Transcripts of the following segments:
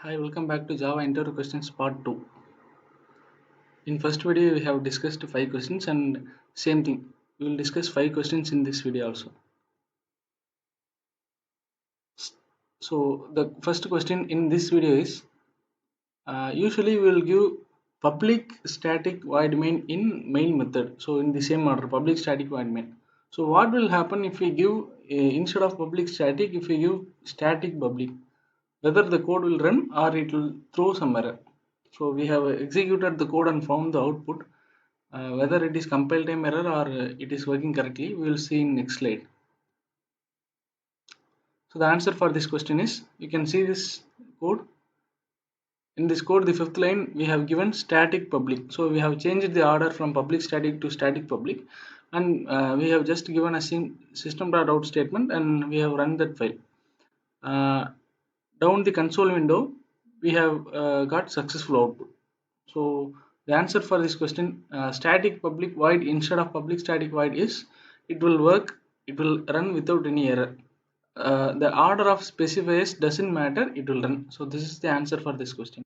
Hi, welcome back to Java Interview Questions Part 2. In first video we have discussed 5 questions and same thing. We will discuss 5 questions in this video also. So the first question in this video is usually we will give public static void main in main method. So in the same order, public static void main. So what will happen if we give instead of public static, if we give static public, whether the code will run or it will throw some error. So we have executed the code and found the output. Whether it is compile time error or it is working correctly, we will see in next slide. So the answer for this question is, you can see this code. In this code, the fifth line, we have given static public. So we have changed the order from public static to static public, and we have just given a system.out statement and we have run that file. Down the console window, we have got successful output. So the answer for this question, static public void instead of public static void, is it will work, it will run without any error. The order of specifiers doesn't matter, it will run. So this is the answer for this question.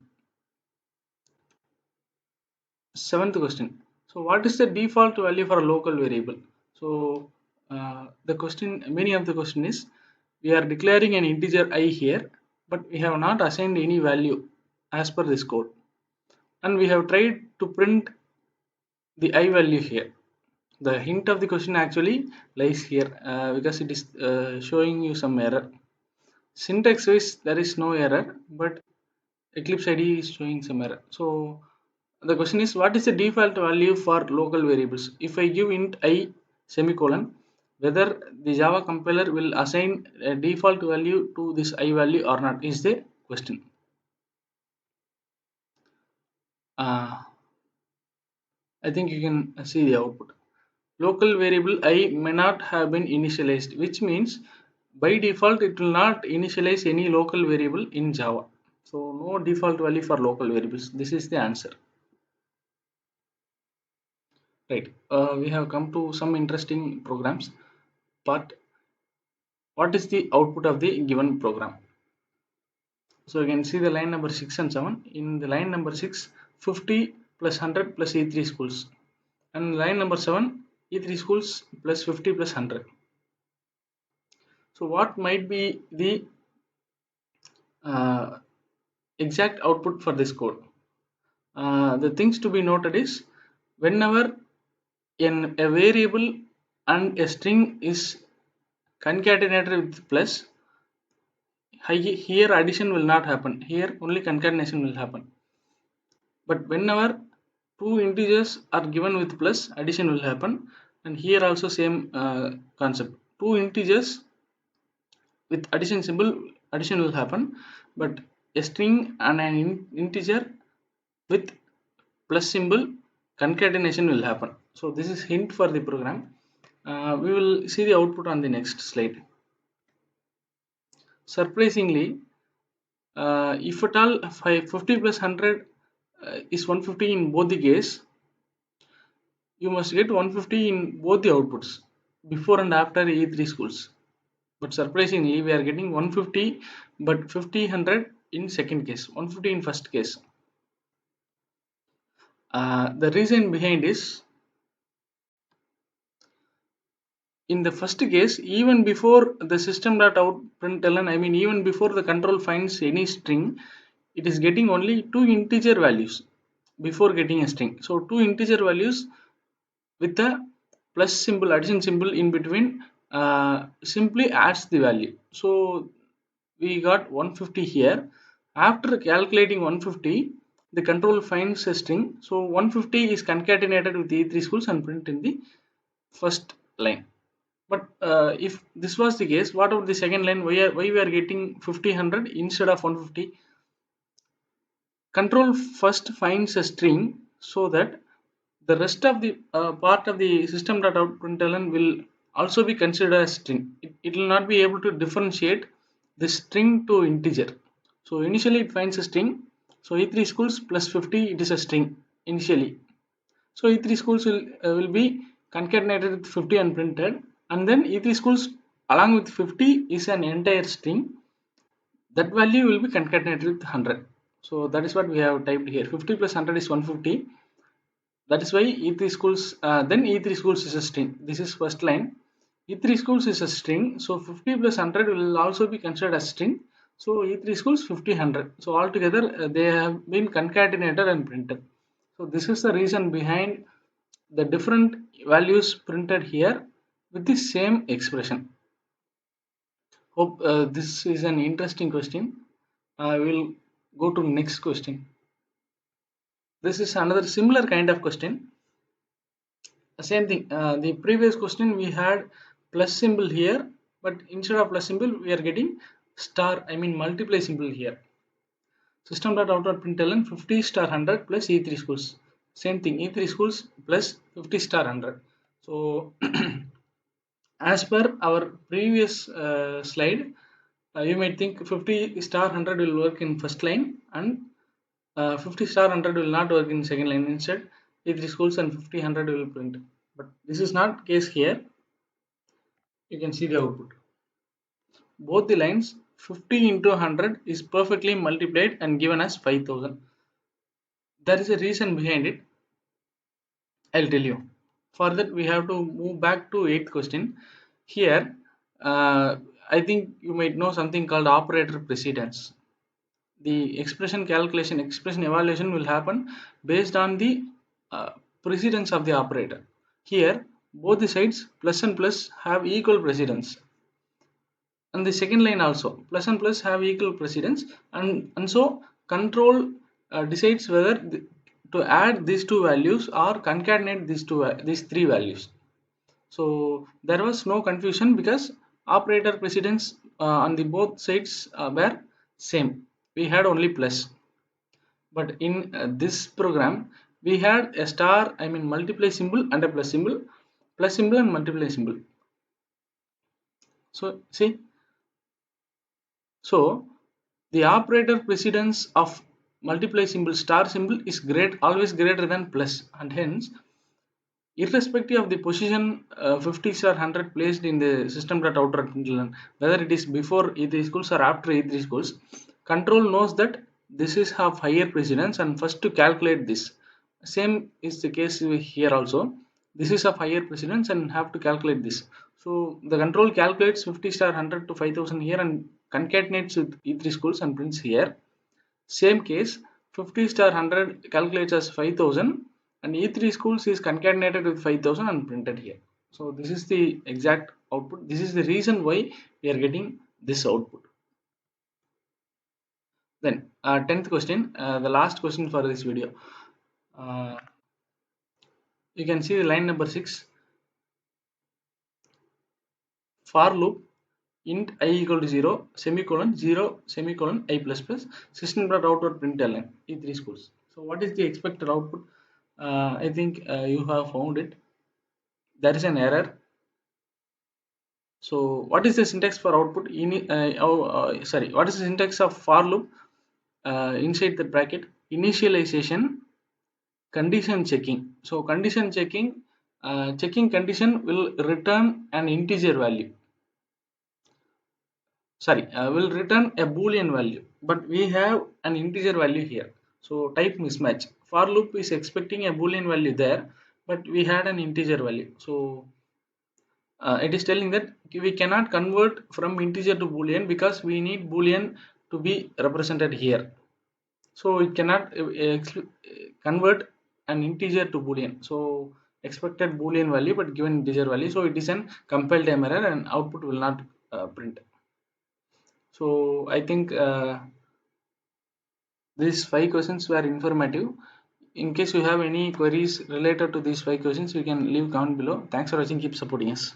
Seventh question. So what is the default value for a local variable? So the question, many of the question is, we are declaring an integer I here, but we have not assigned any value as per this code, and we have tried to print the I value here. The hint of the question actually lies here because it is showing you some error. Syntax wise there is no error, but Eclipse IDE is showing some error. So the question is, what is the default value for local variables? If I give int I semicolon, whether the Java compiler will assign a default value to this I value or not is the question. I think you can see the output. Local variable I may not have been initialized, which means by default it will not initialize any local variable in Java. So no default value for local variables. This is the answer. Right. We have come to some interesting programs. But what is the output of the given program? So you can see the line number 6 and 7. In the line number 6, 50 plus 100 plus E3 schools. And line number 7, E3 schools plus 50 plus 100. So what might be the exact output for this code? The things to be noted is, whenever a variable and a string is concatenated with plus, here addition will not happen. Here only concatenation will happen. But whenever two integers are given with plus, addition will happen. And here also same concept. Two integers with addition symbol, addition will happen. But a string and an integer with plus symbol, concatenation will happen. So this is hint for the program. We will see the output on the next slide. Surprisingly, if at all 50 plus 100 is 150 in both the case, you must get 150 in both the outputs, before and after E3 schools. But surprisingly, we are getting 150 but 50 100 in second case, 150 in first case. The reason behind is, in the first case, even before the system.out println, I mean even before the control finds any string, it is getting only two integer values before getting a string. So two integer values with the plus symbol, addition symbol in between, simply adds the value. So we got 150 here. After calculating 150, the control finds a string. So 150 is concatenated with E3 schools and print in the first line. But if this was the case, what about the second line? Why we are getting 50 100 instead of 150? Control first finds a string, so that the rest of the part of the system.out.println will also be considered as string. It will not be able to differentiate the string to integer. So initially it finds a string. So E3 schools plus 50, it is a string initially. So E3 schools will be concatenated with 50 and printed, and then E3 schools along with 50 is an entire string. that value will be concatenated with 100. So that is what we have typed here. 50 plus 100 is 150. That is why E3 schools, then E3 schools is a string. This is first line. E3 schools is a string. So 50 plus 100 will also be considered as string. So E3 schools 50, 100. So altogether they have been concatenated and printed. So this is the reason behind the different values printed here with the same expression. Hope this is an interesting question. I will go to next question. This is another similar kind of question. Same thing. The previous question we had plus symbol here, but instead of plus symbol we are getting star. I mean multiply symbol here. System.out.println 50 star 100 plus E3 schools. Same thing. E3 schools plus 50 star 100. So as per our previous slide, you might think 50 star 100 will work in first line and 50 star 100 will not work in second line. Instead, E3 schools and 50 100 will print. But this is not case here. You can see the output. Both the lines 50 into 100 is perfectly multiplied and given as 5000. There is a reason behind it. I'll tell you. For that, we have to move back to 8th question. Here, I think you might know something called operator precedence. The expression evaluation will happen based on the precedence of the operator. Here, both the sides plus and plus have equal precedence, and the second line also plus and plus have equal precedence, and so control decides whether to add these two values or concatenate these three values. So there was no confusion because operator precedence on the both sides were same. We had only plus, but in this program we had a star, I mean multiply symbol and a plus symbol and multiply symbol. So see, so the operator precedence of multiply symbol star symbol is always greater than plus, and hence irrespective of the position 50 or 100 placed in the system.out.println, whether it is before E3 schools or after E3 schools, control knows that this is of higher precedence and first to calculate this. Same is the case here also. This is of higher precedence and have to calculate this. So the control calculates 50 star 100 to 5000 here and concatenates with E3 schools and prints here. Same case, 50 star 100 calculates as 5000 and E3 schools is concatenated with 5000 and printed here. So this is the exact output. This is the reason why we are getting this output. Then 10th question, the last question for this video. You can see the line number 6. For loop int I equal to 0 semicolon 0 semicolon I plus plus system.out.println E3 schools. So what is the expected output? I think you have found it. There is an error. So what is the syntax for output what is the syntax of for loop? Inside the bracket, initialization, condition checking. So condition checking, checking condition will return an integer value, will return a boolean value, but we have an integer value here. So type mismatch. For loop is expecting a boolean value there, but we had an integer value. So it is telling that we cannot convert from integer to boolean because we need boolean to be represented here. So it cannot convert an integer to boolean. So expected boolean value but given integer value, so it is an compile time error and output will not print. So I think these 5 questions were informative. In case you have any queries related to these 5 questions, you can leave comment below. Thanks for watching. Keep supporting us.